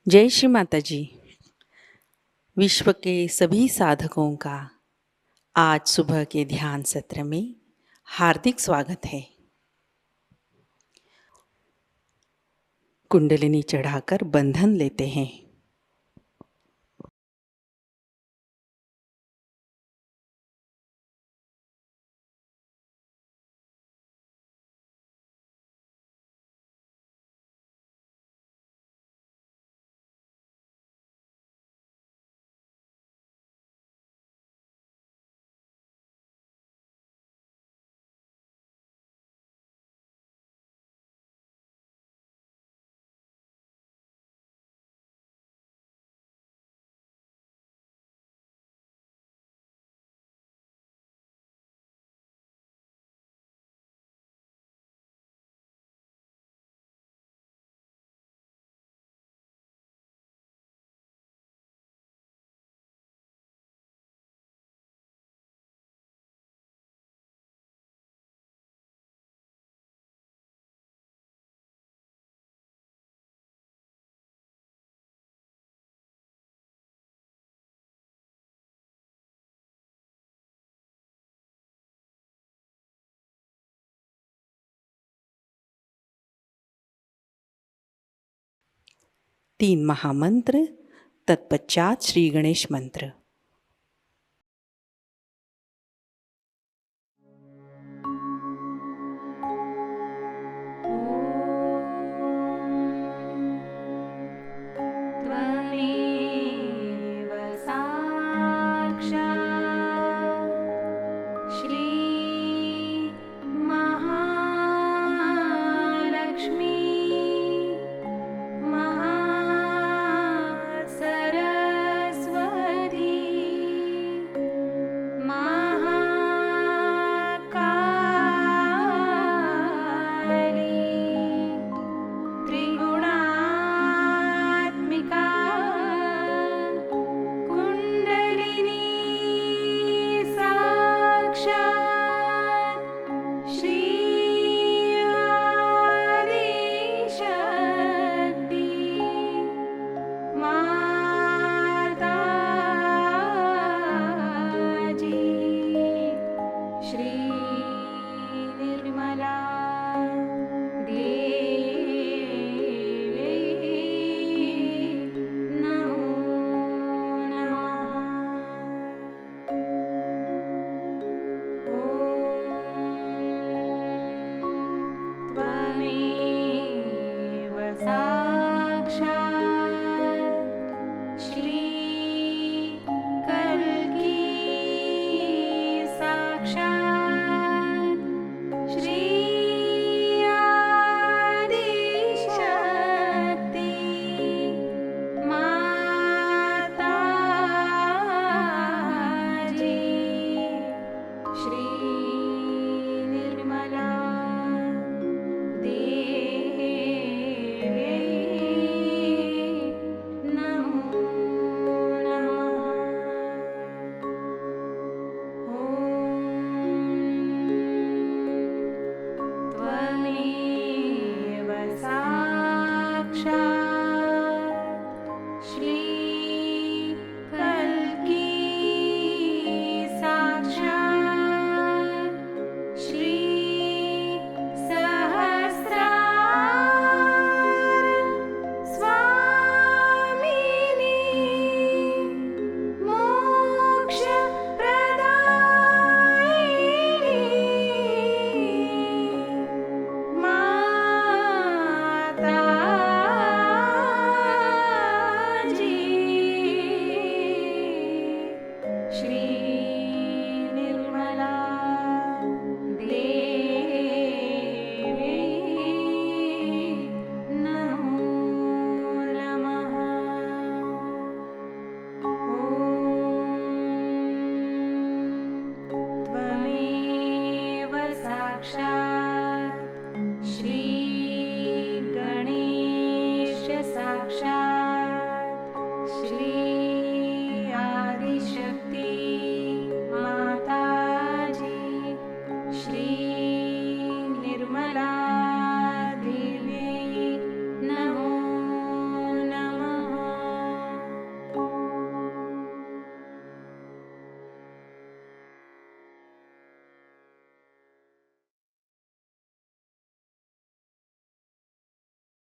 जय श्री माताजी। विश्व के सभी साधकों का आज सुबह के ध्यान सत्र में हार्दिक स्वागत है। कुंडलिनी चढ़ाकर बंधन लेते हैं। तीन महामंत्र, तत्पश्चात श्री गणेश मंत्र।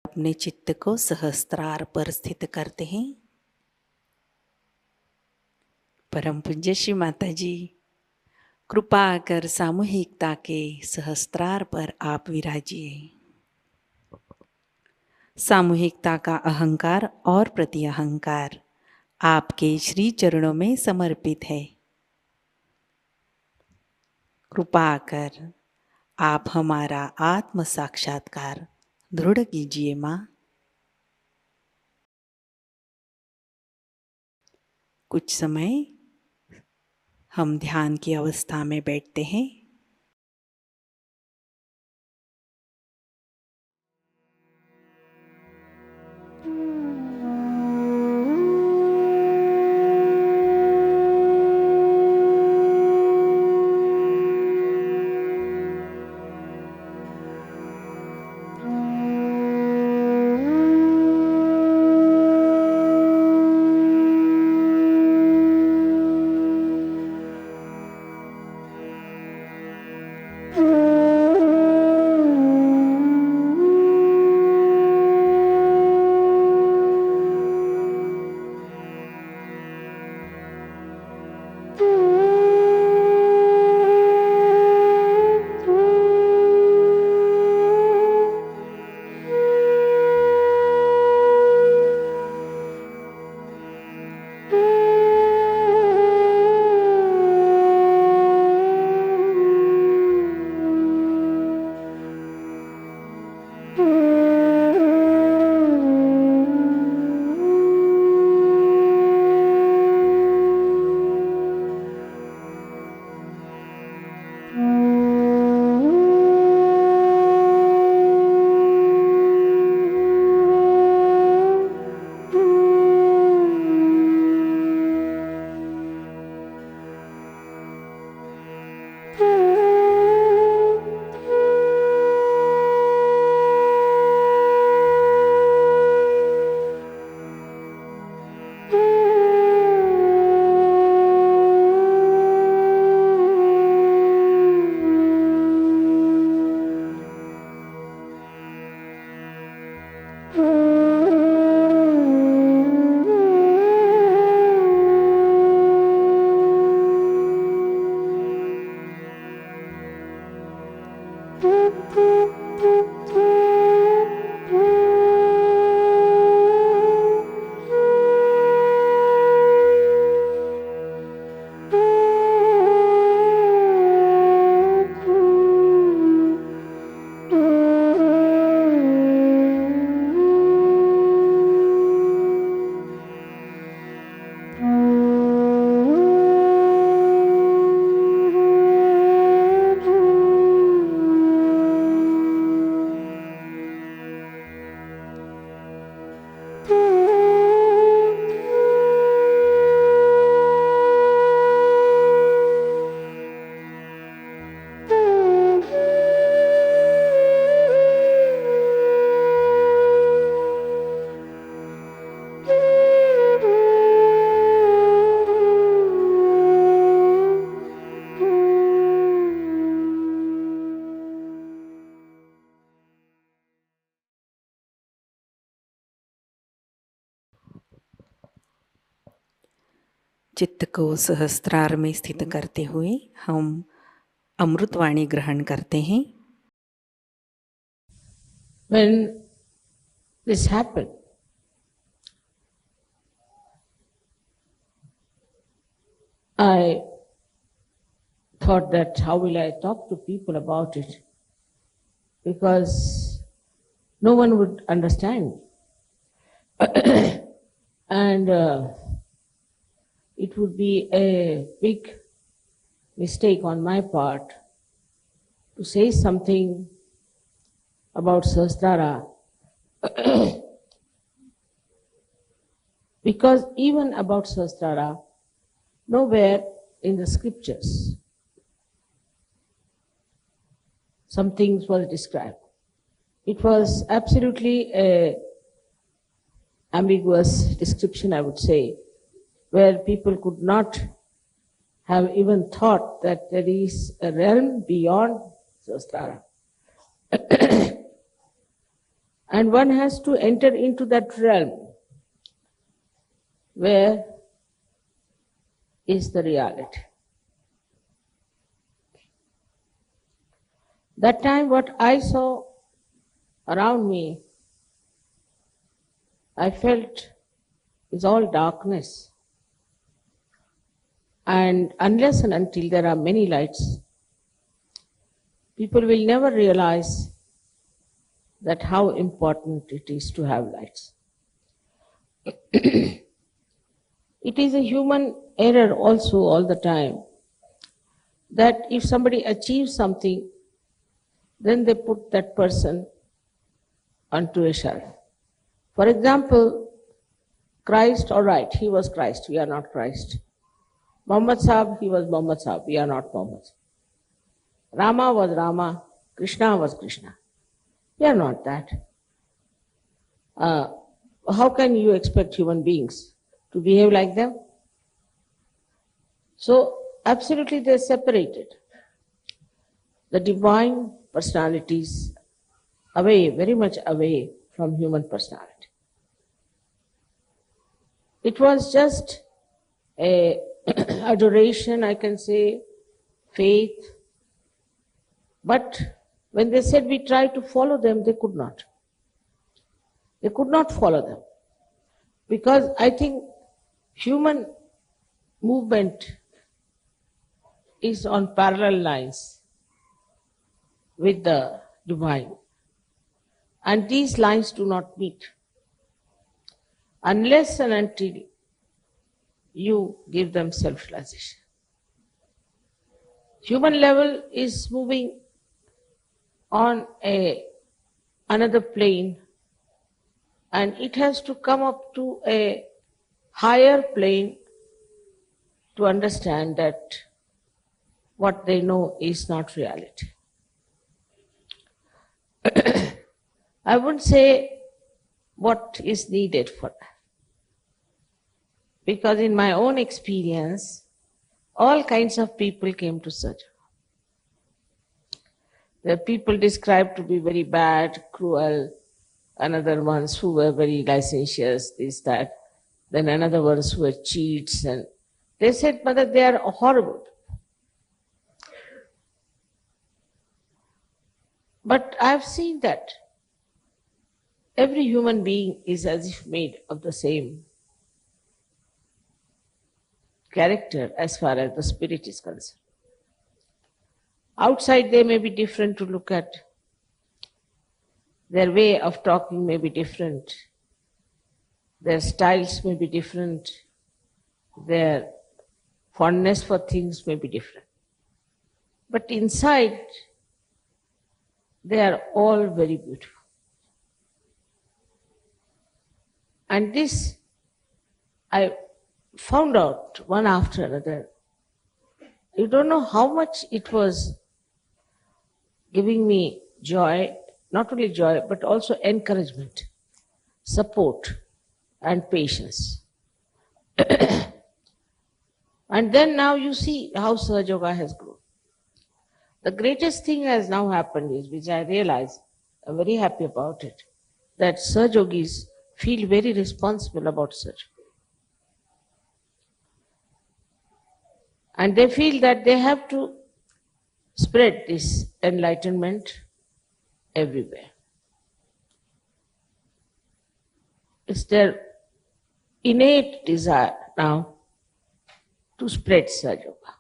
अपने चित्त को सहस्त्रार पर स्थित करते हैं। परम पूज्य श्री माताजी, कृपा कर सामूहिकता के सहस्त्रार पर आप विराजिए। सामूहिकता का अहंकार और प्रति अहंकार आपके श्री चरणों में समर्पित है। कृपा कर आप हमारा आत्म साक्षात्कार दृढ़ कीजिए माँ। कुछ समय हम ध्यान की अवस्था में बैठते हैं। चित्त को सहस्त्रार में स्थित करते हुए हम अमृतवाणी ग्रहण करते हैं। When this happened, I thought that how will I talk to people about it? Because no one would understand. And it would be a big mistake on my part to say something about Sahasrara. Because even about Sahasrara, nowhere in the scriptures some things were described. It was absolutely a ambiguous description, I would say, where people could not have even thought that there is a realm beyond Sahasrara. And one has to enter into that realm where is the reality. That time what I saw around me, I felt is all darkness. And unless and until there are many lights, people will never realize that how important it is to have lights. It is a human error also all the time that if somebody achieves something, then they put that person onto a shelf. For example, Christ, all right, he was Christ, we are not Christ. Muhammad Sahib, he was Muhammad Sahib, we are not Muhammad. Rama was Rama, Krishna was Krishna. We are not that. How can you expect human beings to behave like them? So, absolutely they are separated. The divine personalities away, very much away from human personality. It was just a adoration, I can say, faith. But when they said we tried to follow them, they could not. They could not follow them. Because I think human movement is on parallel lines with the divine. And these lines do not meet. Unless and until you give them self-realization. Human level is moving on another plane, and it has to come up to a higher plane to understand that what they know is not reality. I wouldn't say what is needed for that. Because in my own experience, all kinds of people came to Sahajayoga. There are people described to be very bad, cruel, another ones who were very licentious, this, that, then another ones who were cheats, and they said, Mother, they are horrible. But I have seen that every human being is as if made of the same character as far as the spirit is concerned. Outside they may be different to look at. Their way of talking may be different. Their styles may be different. Their fondness for things may be different. But inside, they are all very beautiful. And this I found out one after another. You don't know how much it was giving me joy, not only joy, but also encouragement, support, and patience. And then now you see how Sahajayoga has grown. The greatest thing has now happened is, which I realize, I'm very happy about it, that Sahajogis feel very responsible about Sahajayoga. And they feel that they have to spread this enlightenment everywhere. It's their innate desire now to spread Sahajayoga.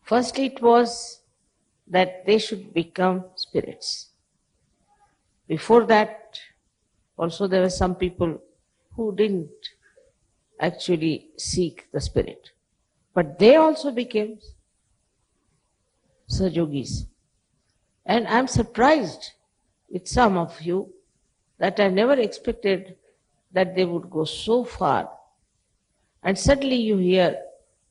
Firstly, it was that they should become spirits. Before that, also there were some people who didn't actually seek the spirit. But they also became Sahajogis. And I'm surprised with some of you that I never expected that they would go so far. And suddenly you hear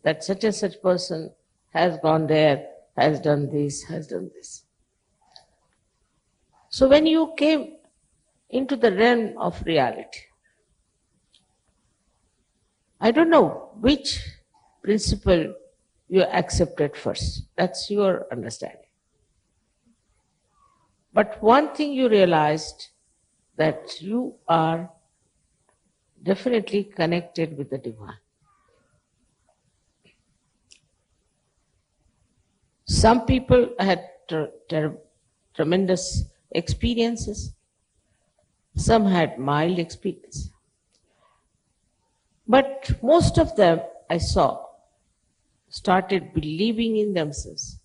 that such and such person has gone there, has done this, has done this. So when you came into the realm of reality, I don't know which principle you accepted first. That's your understanding. But one thing you realized that you are definitely connected with the divine. Some people had tremendous experiences, some had mild experience. But most of them I saw started believing in themselves,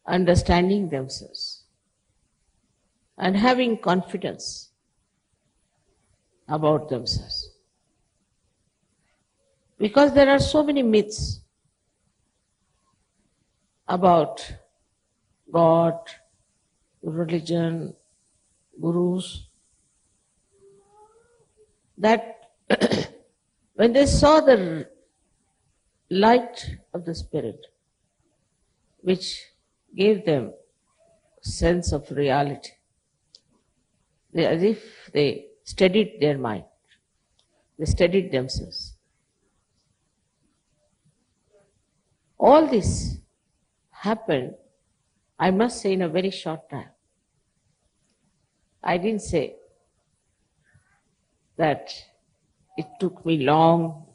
understanding themselves, and having confidence about themselves. Because there are so many myths about God, religion, gurus, that when they saw the light of the Spirit, which gave them sense of reality, as if they steadied their mind, they steadied themselves. All this happened, I must say, in a very short time. I didn't say that it took me long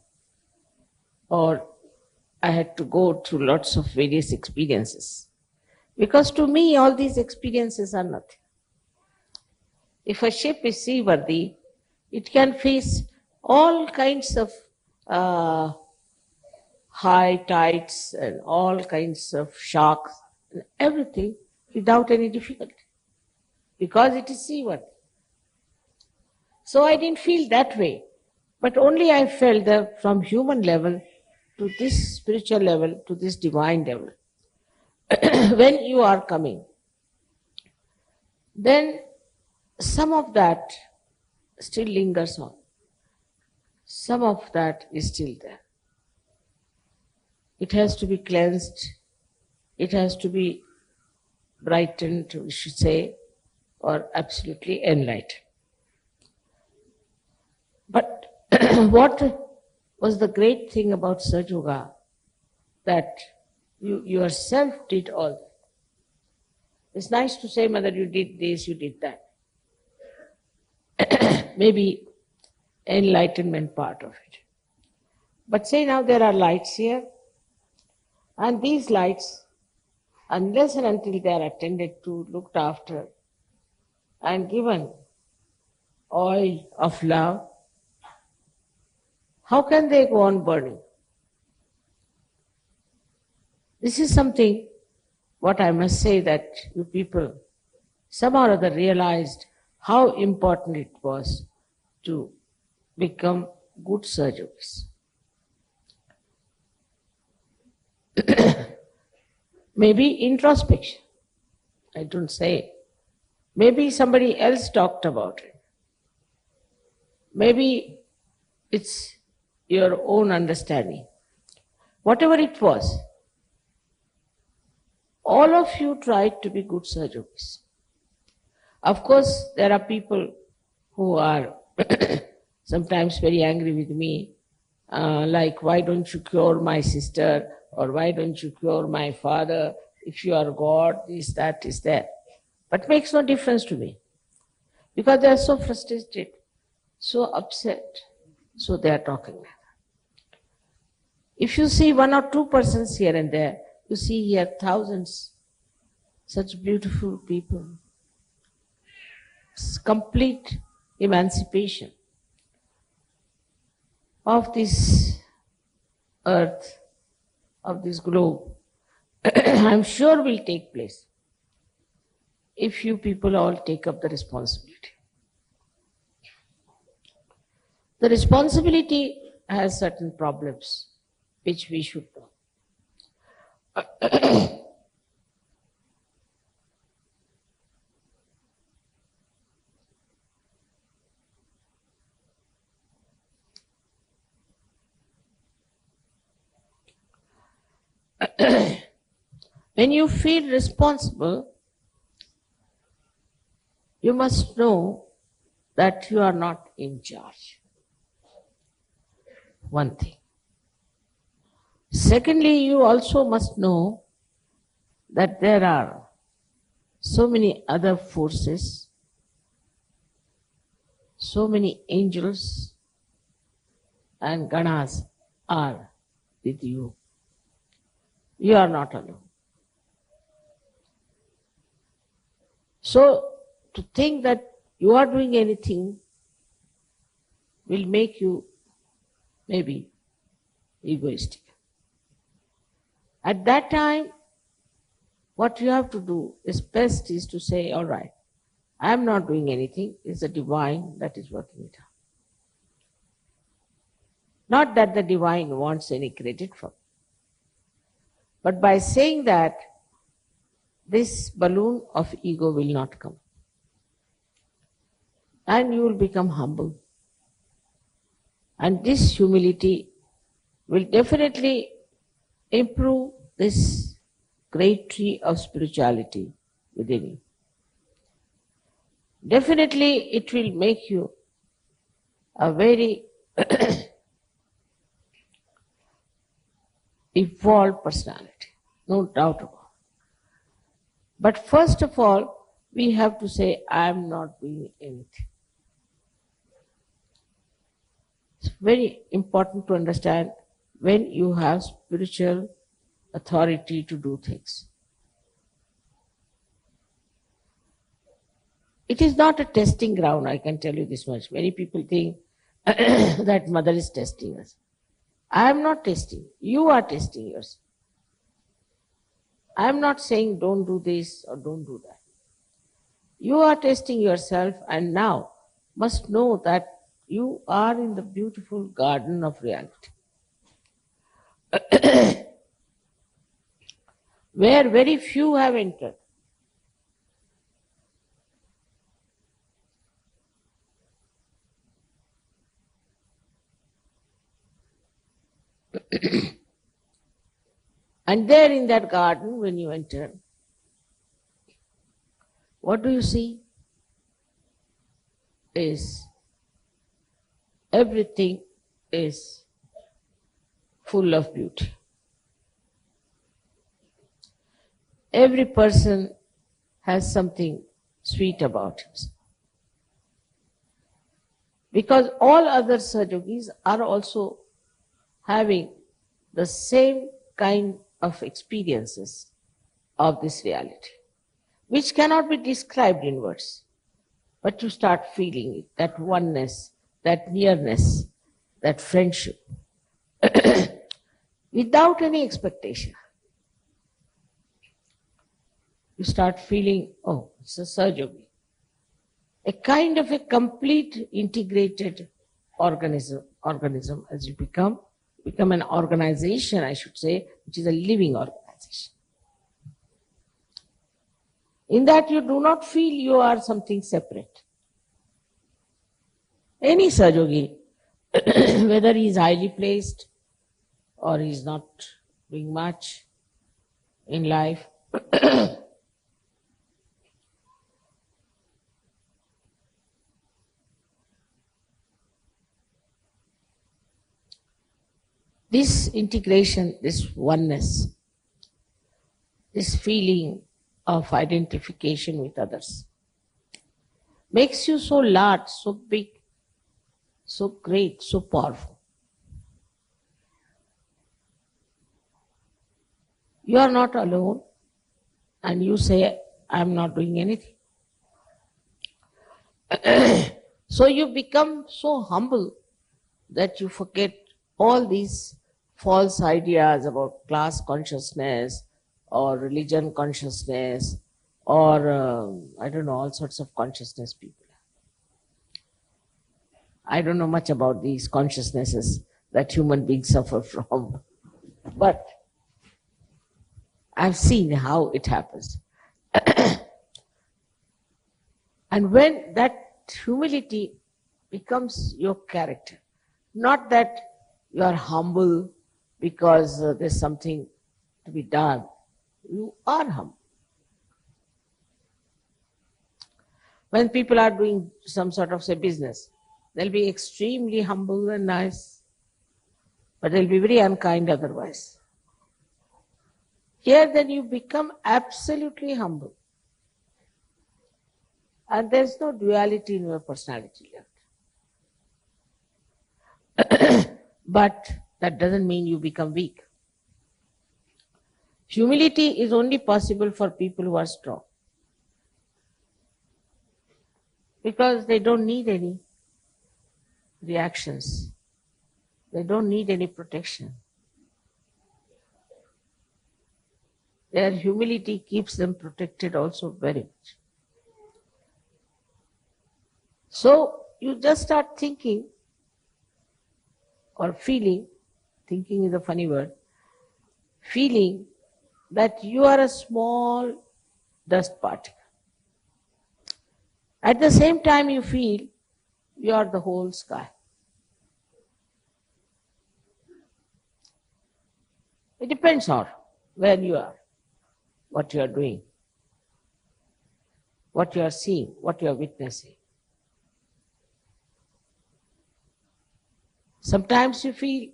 or I had to go through lots of various experiences. Because to me, all these experiences are nothing. If a ship is seaworthy, it can face all kinds of high tides and all kinds of shocks and everything without any difficulty, because it is seaworthy. So I didn't feel that way, but only I felt that from human level to this spiritual level, to this divine level, when you are coming, then some of that still lingers on. Some of that is still there. It has to be cleansed. It has to be brightened, we should say, or absolutely enlightened. But what was the great thing about Sahajayoga? That you yourself did all that. It's nice to say, Mother, you did this, you did that. Maybe enlightenment part of it. But say now there are lights here, and these lights, unless and until they are attended to, looked after, and given oil of love, how can they go on burning? This is something, what I must say, that you people somehow or other realized how important it was to become good Sahajogis. Maybe introspection, I don't say. Maybe somebody else talked about it. Maybe it's your own understanding. Whatever it was, all of you tried to be good Sahajogis. Of course, there are people who are sometimes very angry with me, like, why don't you cure my sister, or why don't you cure my father? If you are God, this, that, is that. But it makes no difference to me, because they are so frustrated, so upset, so they are talking like that. If you see one or two persons here and there, you see here thousands, such beautiful people. It's complete emancipation of this earth, of this globe, I'm sure will take place if you people all take up the responsibility. The responsibility has certain problems which we should know. When you feel responsible, you must know that you are not in charge. One thing. Secondly, you also must know that there are so many other forces so many angels and ganas are with you. You are not alone. So, to think that you are doing anything will make you maybe egoistic. At that time, what you have to do is best is to say, all right, I am not doing anything, it's the divine that is working it out. Not that the divine wants any credit from it. But by saying that, this balloon of ego will not come. And you will become humble. And this humility will definitely improve this great tree of spirituality within you. Definitely it will make you a very evolved personality, no doubt about it. But first of all, we have to say, I am not doing anything. It's very important to understand when you have spiritual authority to do things. It is not a testing ground, I can tell you this much. Many people think that mother is testing us. I am not testing. You are testing yourself. I am not saying don't do this or don't do that. You are testing yourself and now must know that you are in the beautiful garden of reality. Where very few have entered. And there in that garden, when you enter, what do you see? Is everything is full of beauty. Every person has something sweet about himself. Because all other Sahajogis are also having the same kind of experiences of this reality, which cannot be described in words. But you start feeling it, that oneness, that nearness, that friendship, without any expectation. You start feeling, oh, it's a Sahajayogi. A kind of a complete integrated organism as you become an organization, I should say, which is a living organization. In that you do not feel you are something separate. Any Sahajayogi, whether he is highly placed or he is not doing much in life, this integration, this oneness, this feeling of identification with others makes you so large, so big, so great, so powerful. You are not alone and you say, I am not doing anything. So you become so humble that you forget all these false ideas about class consciousness or religion consciousness or I don't know, all sorts of consciousness people. I don't know much about these consciousnesses that human beings suffer from, but I've seen how it happens. And when that humility becomes your character, not that you are humble because there's something to be done. You are humble. When people are doing some sort of, say, business, they'll be extremely humble and nice, but they'll be very unkind otherwise. Here then you become absolutely humble. And there's no duality in your personality left. But that doesn't mean you become weak. Humility is only possible for people who are strong, because they don't need any reactions. They don't need any protection. Their humility keeps them protected also very much. So you just start thinking or feeling, thinking is a funny word, feeling that you are a small dust particle. At the same time you feel you are the whole sky. It depends on where you are, what you are doing, what you are seeing, what you are witnessing. Sometimes you feel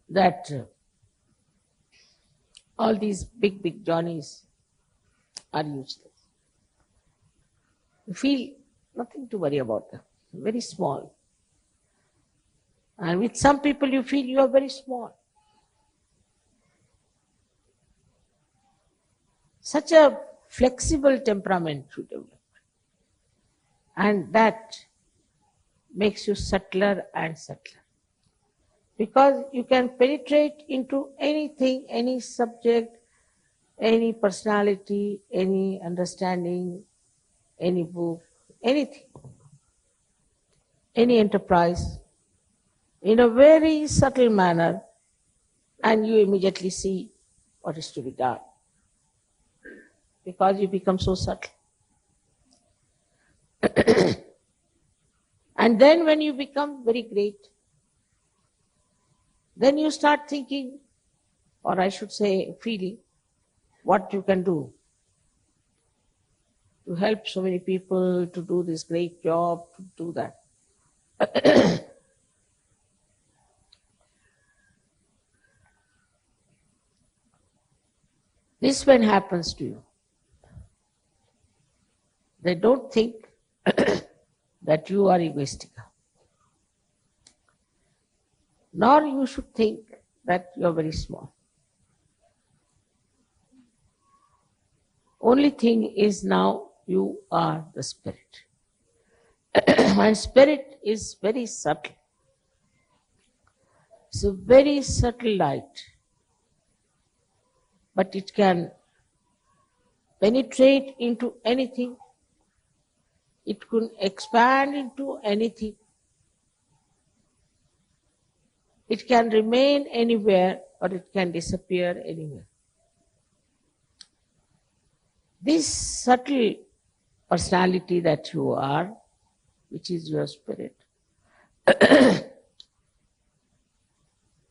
that all these big journeys are useless. You feel nothing to worry about them, very small. And with some people you feel you are very small. Such a flexible temperament you develop. And that makes you subtler and subtler. Because you can penetrate into anything, any subject, any personality, any understanding, any book, anything, any enterprise, in a very subtle manner, and you immediately see what is to be done. Because you become so subtle. And then when you become very great, then you start thinking, or I should say feeling, what you can do to help so many people, to do this great job, to do that. This when happens to you, they don't think that you are egoistical. Nor you should think that you are very small. Only thing is now you are the spirit. And spirit is very subtle. It's a very subtle light. But it can penetrate into anything. It can expand into anything. It can remain anywhere or it can disappear anywhere. This subtle personality that you are, which is your spirit,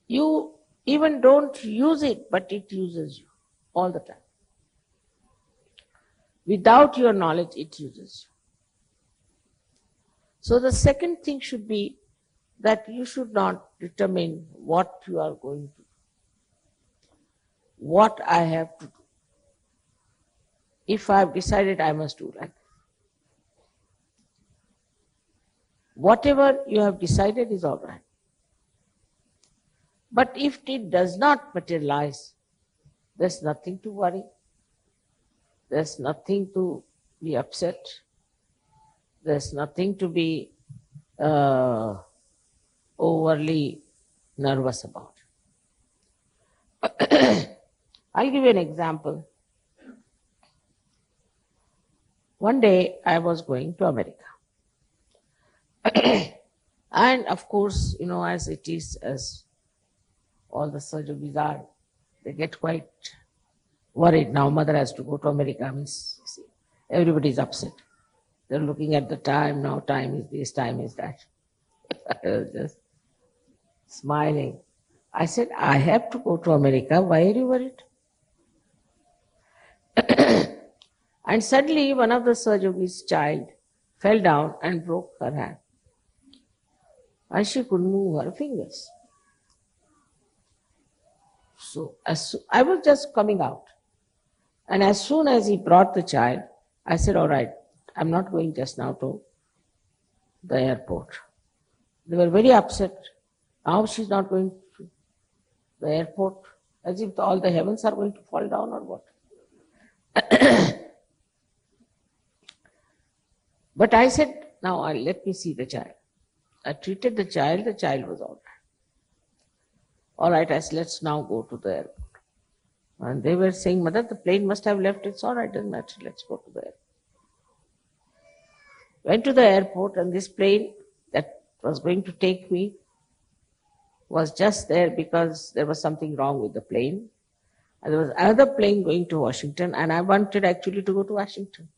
you even don't use it, but it uses you all the time. Without your knowledge, it uses you. So the second thing should be that you should not determine what you are going to do, what I have to do. If I have decided I must do like this. Whatever you have decided is all right. But if it does not materialize, there's nothing to worry. There's nothing to be upset. There's nothing to be overly nervous about. I'll give you an example. One day I was going to America. And of course, you know, as it is, as all the surgeries are, they get quite worried. Now mother has to go to America. Means, see, everybody's upset. They're looking at the time, now time is this, time is that. I was just smiling. I said, I have to go to America, why are you worried? And suddenly one of the surgeon's child fell down and broke her hand. And she couldn't move her fingers. So I was just coming out. And as soon as he brought the child, I said, all right, I'm not going just now to the airport. They were very upset. Now she's not going to the airport, as if all the heavens are going to fall down or what. But I said, now let me see the child. I treated the child was all right. All right, I said, let's now go to the airport. And they were saying, Mother, the plane must have left, it's all right, doesn't matter, let's go to the airport. Went to the airport, and this plane that was going to take me was just there because there was something wrong with the plane. And there was another plane going to Washington, and I wanted actually to go to Washington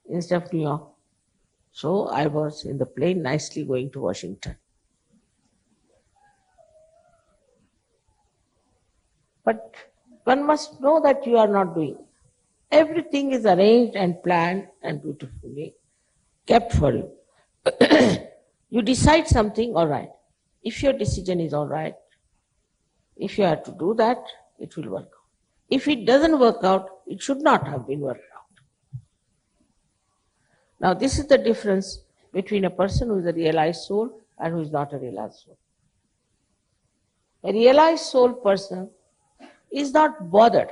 instead of New York. So I was in the plane nicely going to Washington. But one must know that you are not doing. Everything is arranged and planned and beautifully kept for you. You decide something, all right. If your decision is all right, if you have to do that, it will work out. If it doesn't work out, it should not have been worked out. Now this is the difference between a person who is a realized soul and who is not a realized soul. A realized soul person is not bothered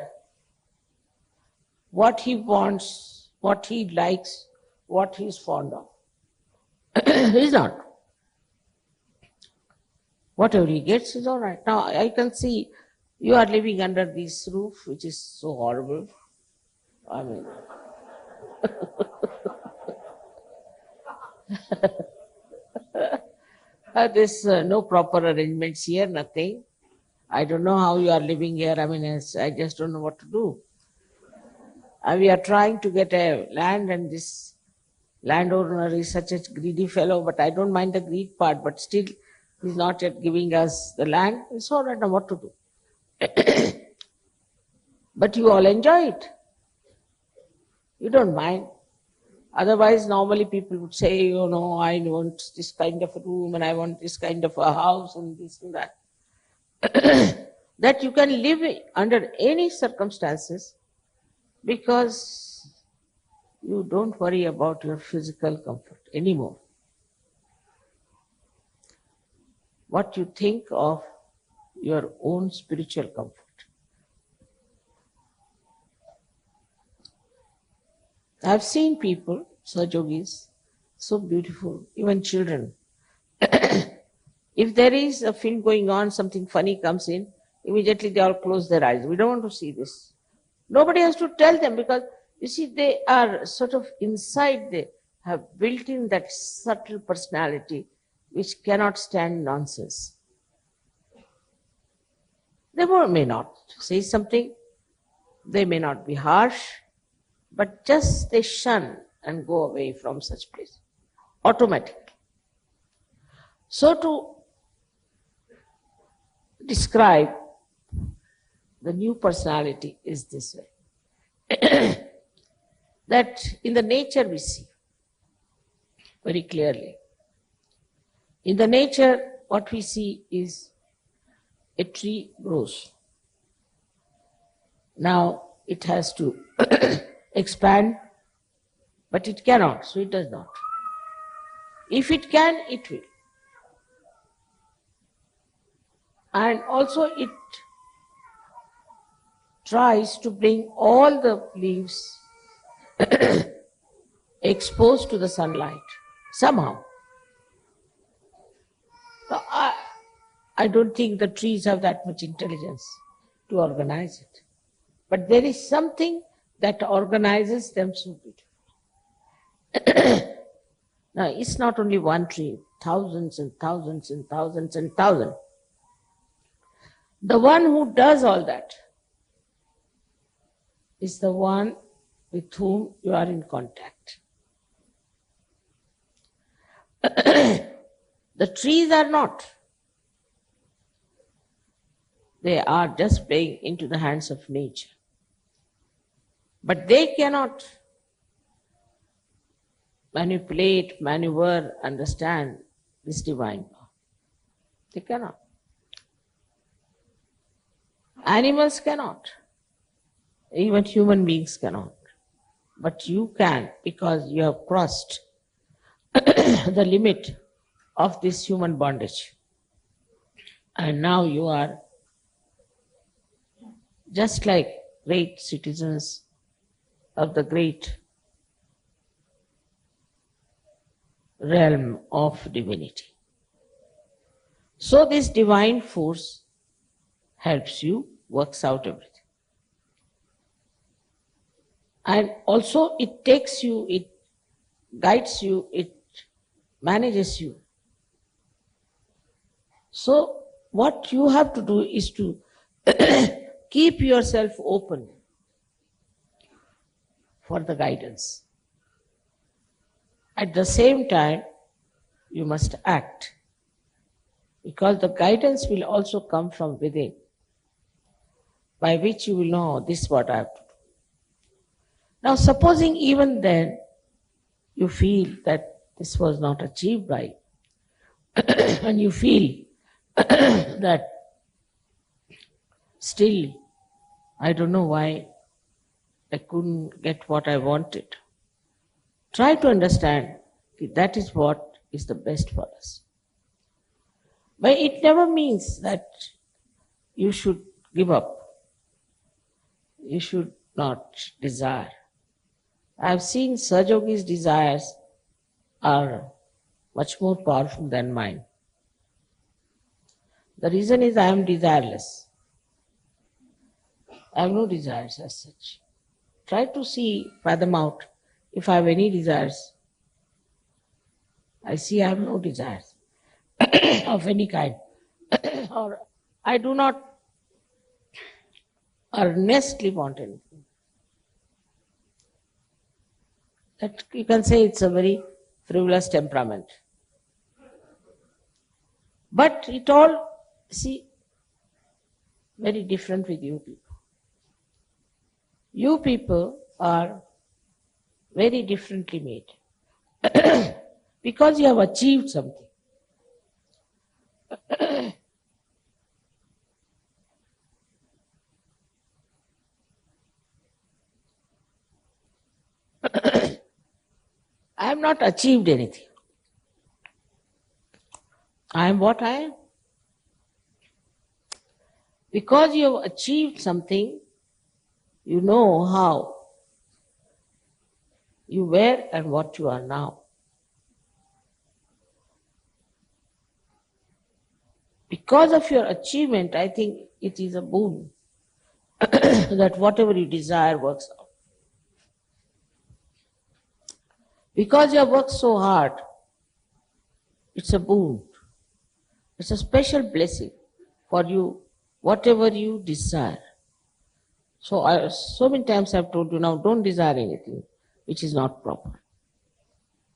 what he wants, what he likes, what he is fond of. He is not. Whatever he gets is all right. Now I can see you are living under this roof, which is so horrible. I mean, there's no proper arrangements here, nothing. I don't know how you are living here. I mean, I just don't know what to do. And we are trying to get a land, and this landowner is such a greedy fellow, but I don't mind the greed part, but still he's not yet giving us the land. It's all right, now what to do? But you all enjoy it. You don't mind. Otherwise, normally people would say, you know, I want this kind of a room and I want this kind of a house and this and that. That you can live under any circumstances because you don't worry about your physical comfort anymore. What you think of your own spiritual comfort. I've seen people, Sahajogis, so beautiful, even children. If there is a film going on, something funny comes in, immediately they all close their eyes. We don't want to see this. Nobody has to tell them because, you see, they are sort of inside, they have built in that subtle personality which cannot stand nonsense. They may not say something, they may not be harsh, but just they shun and go away from such place, automatically. So to describe the new personality is this way. That in the nature we see very clearly. In the nature, what we see is a tree grows. Now it has to expand, but it cannot, so it does not. If it can, it will. And also it tries to bring all the leaves exposed to the sunlight somehow. So I don't think the trees have that much intelligence to organize it. But there is something that organizes them so beautifully. Now, it's not only one tree, thousands and thousands and thousands and thousands. The one who does all that is the one with whom you are in contact. The trees are not. They are just playing into the hands of nature. But they cannot manipulate, maneuver, understand this divine power. They cannot. Animals cannot. Even human beings cannot. But you can, because you have crossed the limit of this human bondage. And now you are just like great citizens of the great realm of divinity. So this divine force helps you, works out everything. And also it takes you, it guides you, it manages you. So what you have to do is to keep yourself open for the guidance. At the same time, you must act, because the guidance will also come from within, by which you will know, this is what I have to do. Now supposing even then you feel that this was not achieved by you, and you feel that still, I don't know why I couldn't get what I wanted. Try to understand that is what is the best for us. But it never means that you should give up. You should not desire. I have seen Sahajayogi's desires are much more powerful than mine. The reason is I am desireless. I have no desires as such. Try to fathom out if I have any desires. I see I have no desires of any kind. Or I do not earnestly want anything. That you can say it's a very frivolous temperament. But it all, very different with you people. You people are very differently made because you have achieved something. I have not achieved anything. I am what I am. Because you have achieved something, you know how you were and what you are now. Because of your achievement, I think it is a boon that whatever you desire works out. Because you have worked so hard, it's a boon. It's a special blessing for you, whatever you desire. So many times I have told you, now don't desire anything which is not proper.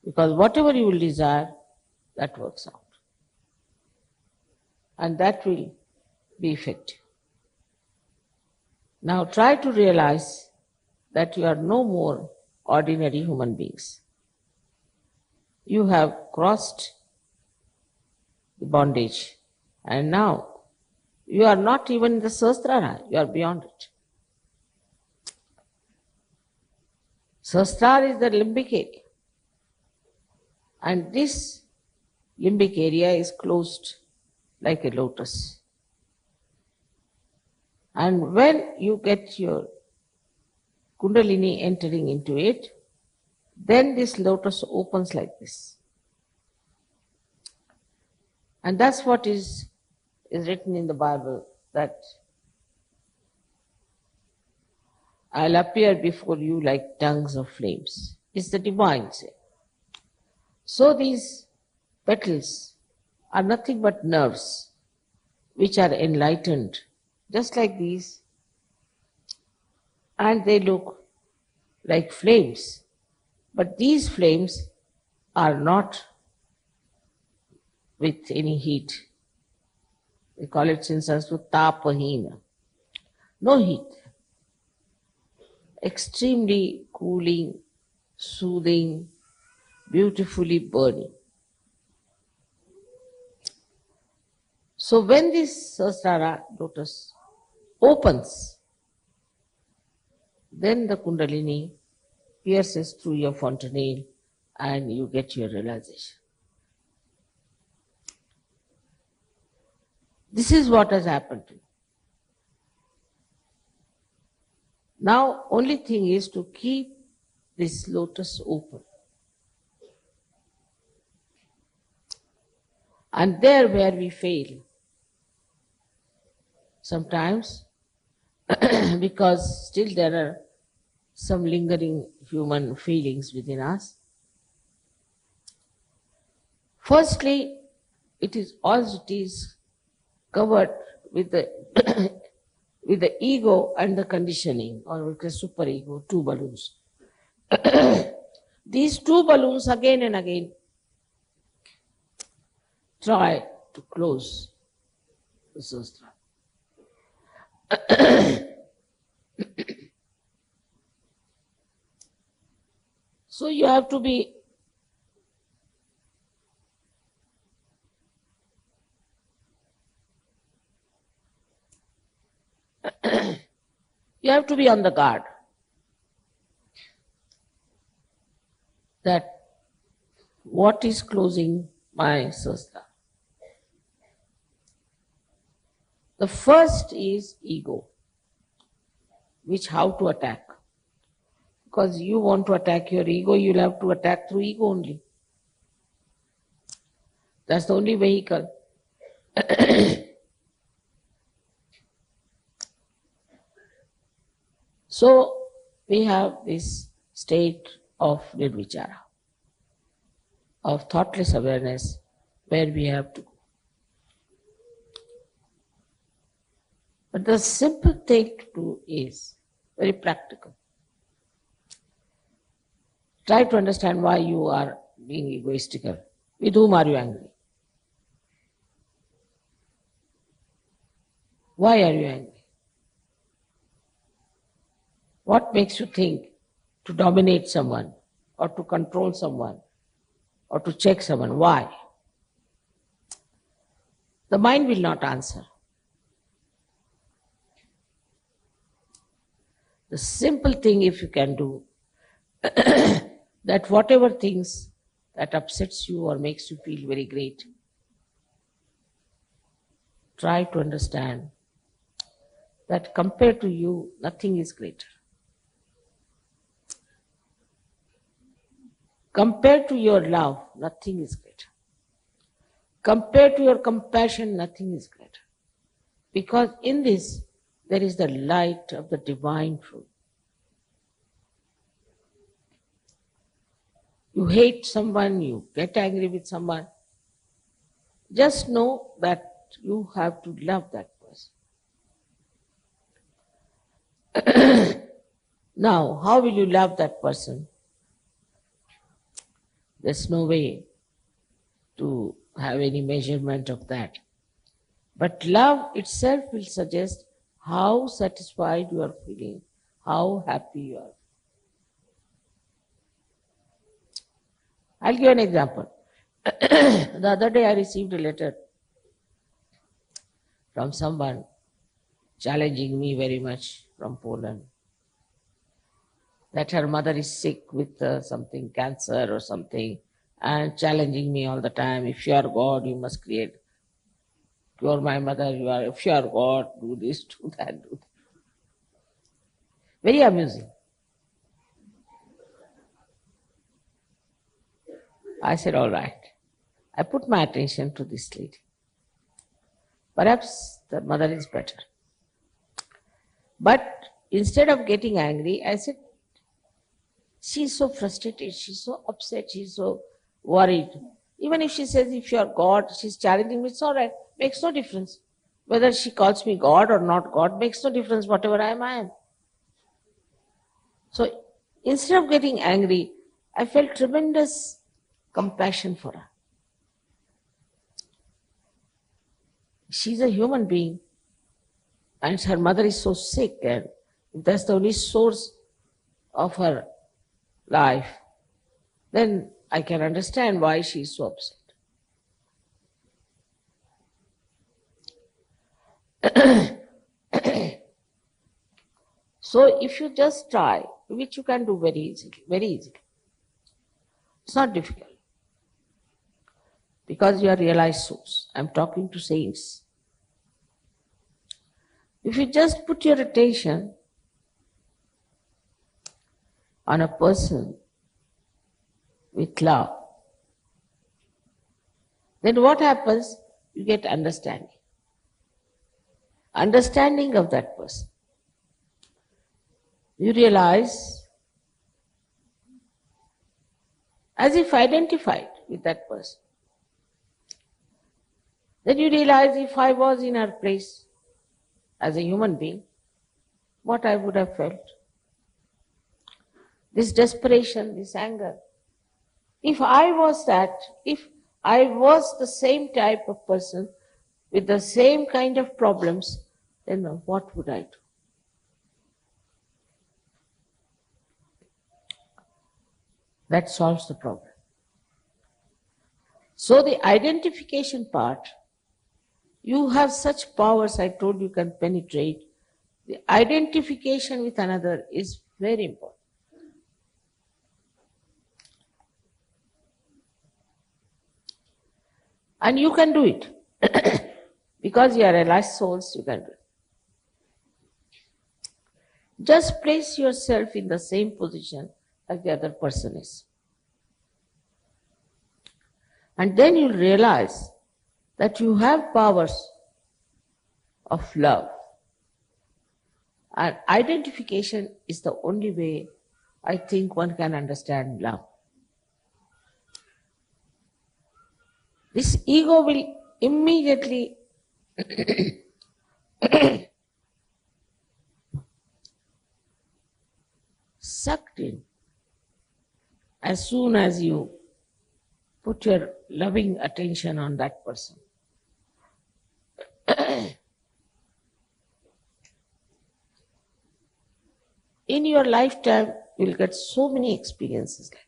Because whatever you will desire, that works out. And that will be effective. Now try to realize that you are no more ordinary human beings. You have crossed the bondage, and now you are not even in the Sahasrara, you are beyond it. Sahasrara is the limbic area, and this limbic area is closed like a lotus. And when you get your Kundalini entering into it, then this lotus opens like this. And that's what is written in the Bible, that I'll appear before you like tongues of flames. It's the divine say. So these petals are nothing but nerves which are enlightened, just like these, and they look like flames. But these flames are not with any heat. We call it in Sanskrit tapahina. No heat. Extremely cooling, soothing, beautifully burning. So when this Sahasrara lotus opens, then the Kundalini pierces through your fontanelle and you get your realization. This is what has happened to you. Now, only thing is to keep this lotus open. And there where we fail, sometimes, because still there are some lingering human feelings within us. Firstly, it is covered with the with the ego and the conditioning, or with the superego, two balloons. These two balloons again and again try to close the Sahasrara. So you have to be on the guard that what is closing my Sahasrara. The first is ego, which how to attack. Because you want to attack your ego, you'll have to attack through ego only. That's the only vehicle. So we have this state of nirvichara, of thoughtless awareness, where we have to go. But the simple thing to do is very practical. Try to understand why you are being egoistical. With whom are you angry? Why are you angry? What makes you think to dominate someone, or to control someone, or to check someone? Why? The mind will not answer. The simple thing, if you can do, that whatever things that upsets you or makes you feel very great, try to understand that compared to you, nothing is greater. Compared to your love, nothing is greater. Compared to your compassion, nothing is greater. Because in this, there is the light of the divine truth. You hate someone, you get angry with someone, just know that you have to love that person. Now, how will you love that person? There's no way to have any measurement of that. But love itself will suggest how satisfied you are feeling, how happy you are. I'll give an example. The other day I received a letter from someone challenging me very much from Poland, that her mother is sick with something, cancer or something, and challenging me all the time. If you are God, you must create. You are my mother, if you are God, do this, do that, do that. Very amusing. I said, all right. I put my attention to this lady. Perhaps the mother is better. But instead of getting angry, I said, she's so frustrated, she's so upset, she's so worried. Even if she says, if you are God, she's challenging me, it's all right. Makes no difference. Whether she calls me God or not God, makes no difference. Whatever I am. So instead of getting angry, I felt tremendous compassion for her. She's a human being, and her mother is so sick, and if that's the only source of her life, then I can understand why she is so upset. So if you just try, which you can do very easily. It's not difficult. Because you are realized souls. I'm talking to saints. If you just put your attention on a person with love, then what happens? You get understanding. Understanding of that person. You realize, as if identified with that person. Then you realize, if I was in her place as a human being, what I would have felt. This desperation, this anger. If I was that, if I was the same type of person with the same kind of problems, then what would I do? That solves the problem. So the identification part, you have such powers, I told you, can penetrate. The identification with another is very important. And you can do it. Because you are realized souls, you can do it. Just place yourself in the same position as the other person is. And then you'll realize that you have powers of love. And identification is the only way I think one can understand love. This ego will immediately sucked in as soon as you put your loving attention on that person. In your lifetime, you'll get so many experiences like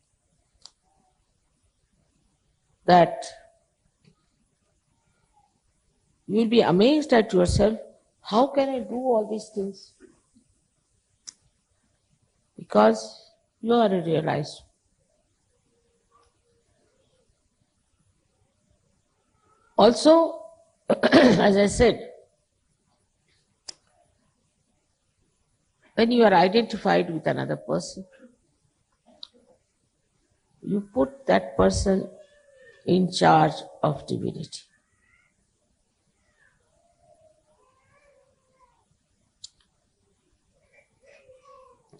that. You'll be amazed at yourself, how can I do all these things? Because you are a realized. Also, as I said, when you are identified with another person, you put that person in charge of divinity.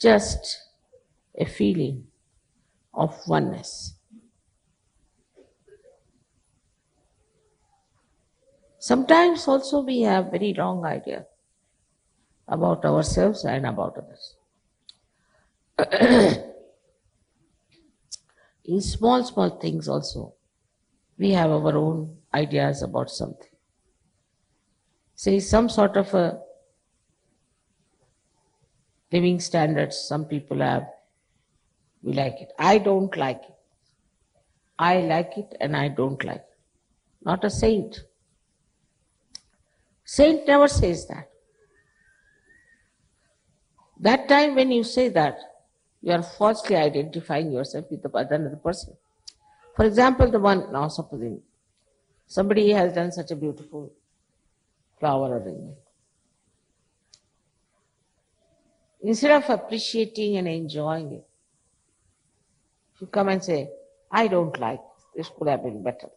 Just a feeling of oneness. Sometimes also we have very wrong idea about ourselves and about others. In small things also, we have our own ideas about something. Say some sort of a living standards some people have, we like it. I don't like it. I like it and I don't like it. Not a saint. Saint never says that. That time when you say that, you are falsely identifying yourself with another person. For example, the one, now supposing somebody has done such a beautiful flower arrangement. Instead of appreciating and enjoying it, you come and say, I don't like this, could have been better.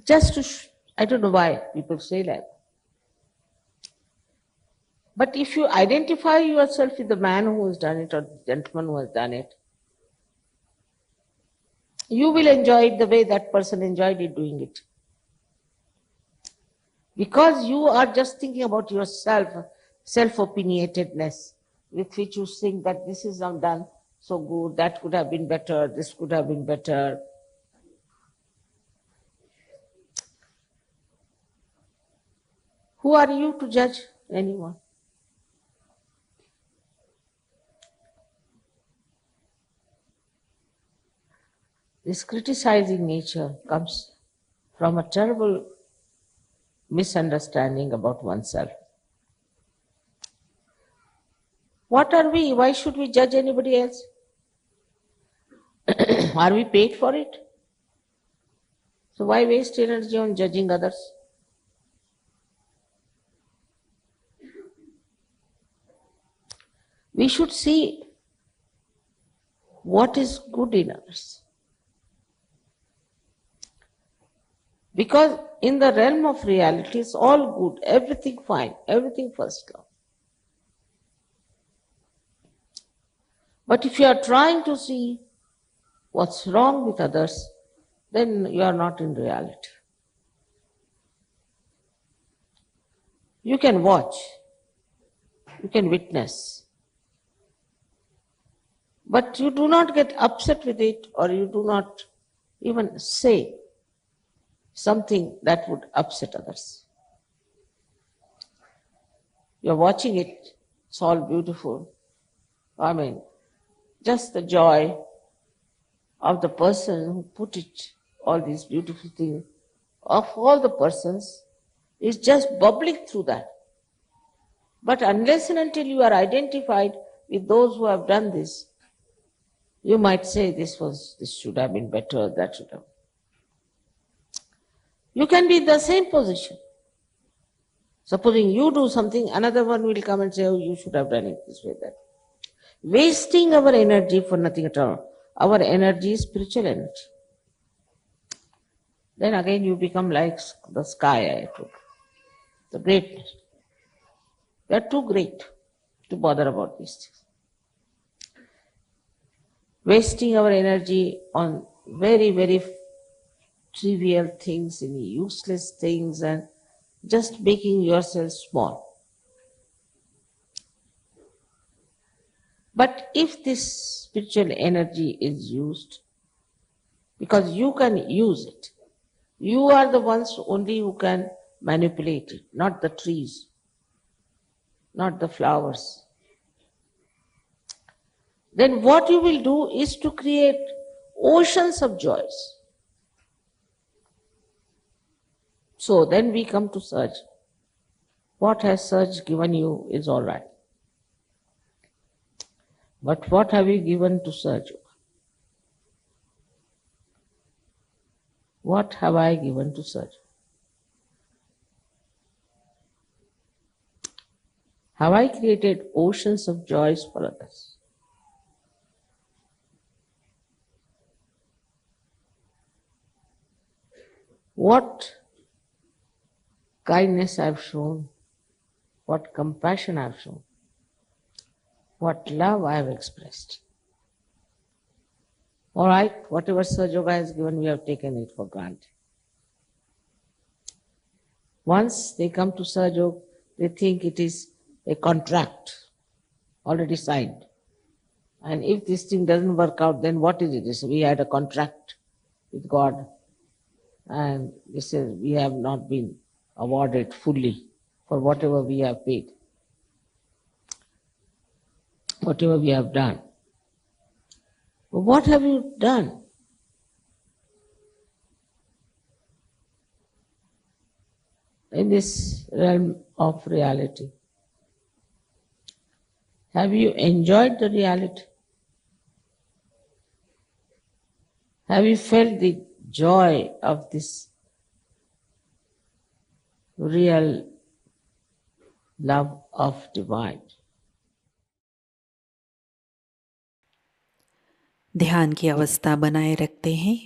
Just to, I don't know why people say that. But if you identify yourself with the man who has done it or the gentleman who has done it, you will enjoy it the way that person enjoyed it doing it. Because you are just thinking about yourself, self-opinionatedness, with which you think that this is not done so good, that could have been better, this could have been better. Who are you to judge anyone? This criticizing nature comes from a terrible misunderstanding about oneself. What are we? Why should we judge anybody else? Are we paid for it? So why waste energy on judging others? We should see what is good in others. Because in the realm of reality, it's all good, everything fine, everything first class. But if you are trying to see what's wrong with others, then you are not in reality. You can watch, you can witness, but you do not get upset with it, or you do not even say something that would upset others. You're watching it, it's all beautiful. I mean, just the joy of the person who put it, all these beautiful things, of all the persons, is just bubbling through that. But unless and until you are identified with those who have done this, you might say this should have been better, that should have. You can be in the same position. Supposing you do something, another one will come and say, oh, you should have done it this way, that. Wasting our energy for nothing at all. Our energy is spiritual energy. Then again you become like the sky, I told. The greatness. They are too great to bother about these things. Wasting our energy on very, very trivial things, any useless things, and just making yourself small. But if this spiritual energy is used, because you can use it, you are the ones only who can manipulate it, not the trees, not the flowers. Then what you will do is to create oceans of joys. So then we come to Saj. What has Saj given you is all right. But what have you given to Saj? What have I given to Saj? Have I created oceans of joys for others? What kindness I've shown, what compassion I've shown, what love I've expressed. All right, whatever Sahajayoga has given, we have taken it for granted. Once they come to Sahajayoga, they think it is a contract already signed. And if this thing doesn't work out, then what is it? We had a contract with God, and they says we have not been awarded fully for whatever we have paid, whatever we have done. But what have you done? In this realm of reality? Have you enjoyed the reality? Have you felt the joy of this real love of divine? ध्यान की अवस्था बनाए रखते हैं।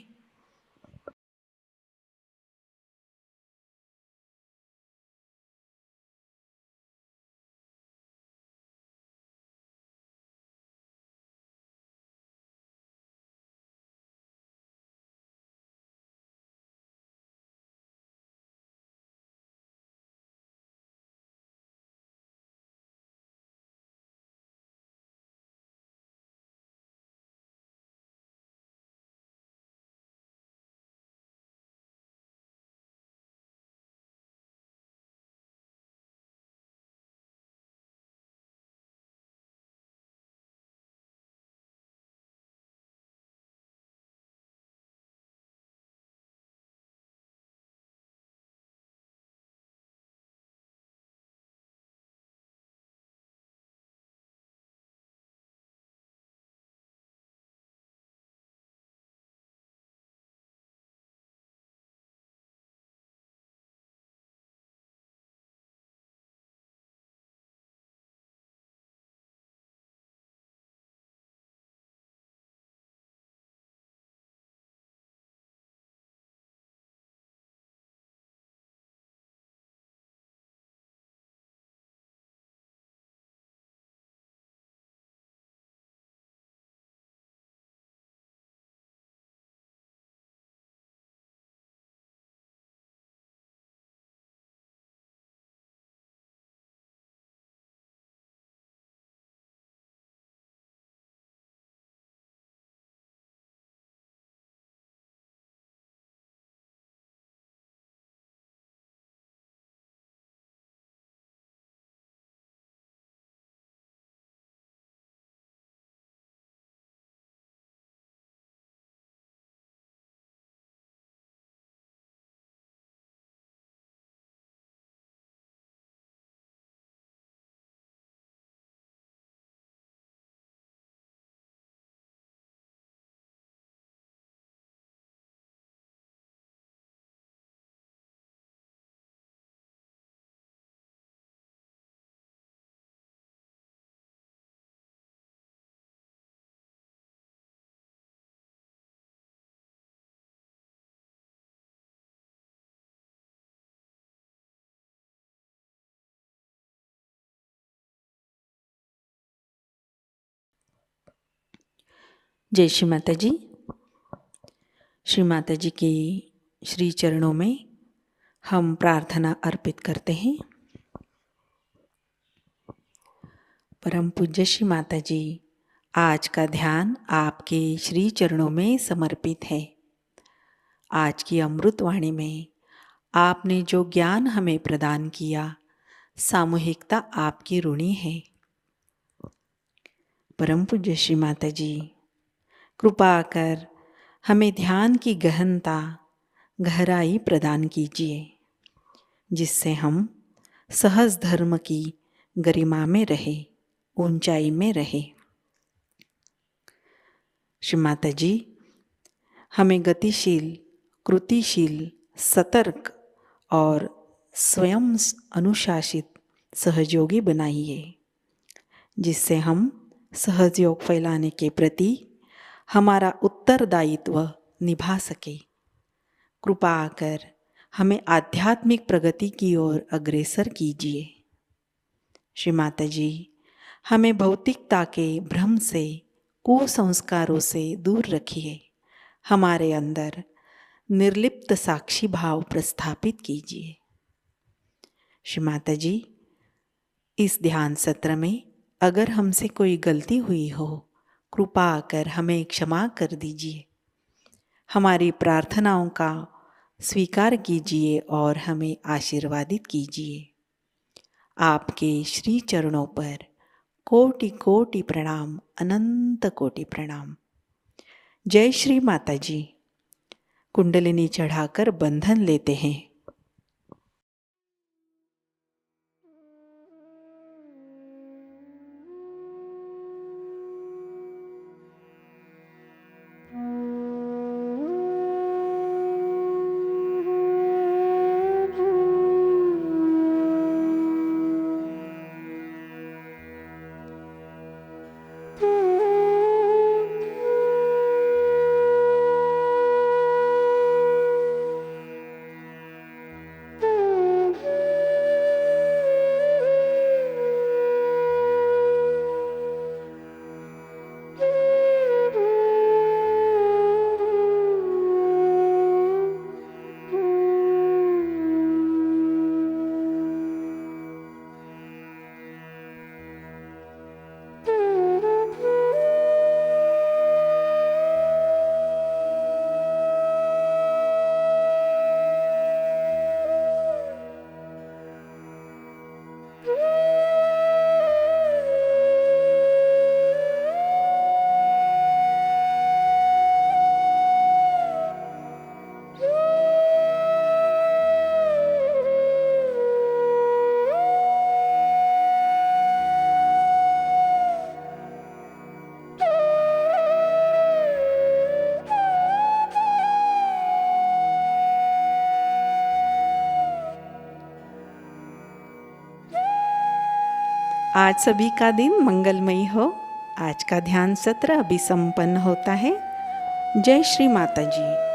जय श्री माता जी। श्री माता जी के श्री चरणों में हम प्रार्थना अर्पित करते हैं। परम पूज्य श्री माता जी, आज का ध्यान आपके श्री चरणों में समर्पित है। आज की अमृत वाणी में आपने जो ज्ञान हमें प्रदान किया, सामूहिकता आपकी ऋणी है। परम पूज्य श्री माता जी, कृपा कर हमें ध्यान की गहनता, गहराई प्रदान कीजिए, जिससे हम सहज धर्म की गरिमा में रहे, ऊंचाई में रहे। श्री माता जी, हमें गतिशील, कृतिशील, सतर्क और स्वयं अनुशासित सहयोगी बनाइए, जिससे हम सहयोग फैलाने के प्रति हमारा उत्तरदायित्व निभा सके। कृपा कर हमें आध्यात्मिक प्रगति की ओर अग्रसर कीजिए। श्री माता जी, हमें भौतिकता के भ्रम से, कुसंस्कारों से दूर रखिए। हमारे अंदर निर्लिप्त साक्षी भाव प्रस्थापित कीजिए। श्री माता जी, इस ध्यान सत्र में अगर हमसे कोई गलती हुई हो, कृपा कर हमें क्षमा कर दीजिए। हमारी प्रार्थनाओं का स्वीकार कीजिए और हमें आशीर्वादित कीजिए। आपके श्री चरणों पर कोटि कोटि प्रणाम, अनंत कोटि प्रणाम। जय श्री माता जी। कुंडलिनी चढ़ाकर बंधन लेते हैं। आज सभी का दिन मंगलमयी हो। आज का ध्यान सत्र अभी संपन्न होता है। जय श्री माता जी।